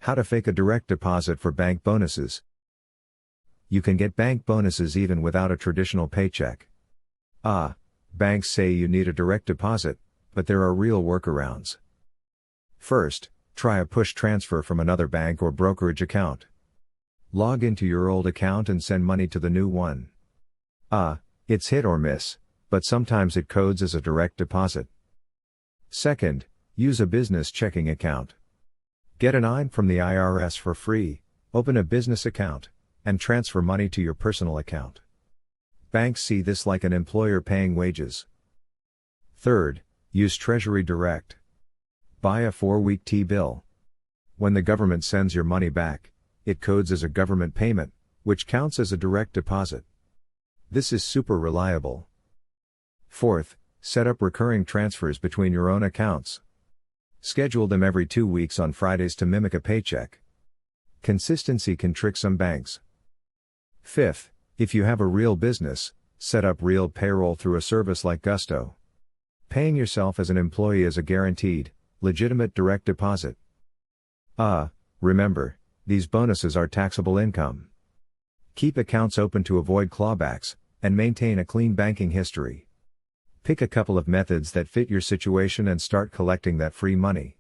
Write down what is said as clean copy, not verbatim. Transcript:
How to fake a direct deposit for bank bonuses. You can get bank bonuses even without a traditional paycheck. Banks say you need a direct deposit, but there are real workarounds. First, try a push transfer from another bank or brokerage account. Log into your old account and send money to the new one. It's hit or miss, but sometimes it codes as a direct deposit. Second, use a business checking account. Get an IN from the IRS for free, open a business account, and transfer money to your personal account. Banks see this like an employer paying wages. Third, use Treasury Direct. Buy a 4-week T-bill. When the government sends your money back, it codes as a government payment, which counts as a direct deposit. This is super reliable. Fourth, set up recurring transfers between your own accounts. Schedule them every 2 weeks on Fridays to mimic a paycheck. Consistency can trick some banks. Fifth, if you have a real business, set up real payroll through a service like Gusto. Paying yourself as an employee is a guaranteed, legitimate direct deposit. Remember, these bonuses are taxable income. Keep accounts open to avoid clawbacks, and maintain a clean banking history. Pick a couple of methods that fit your situation and start collecting that free money.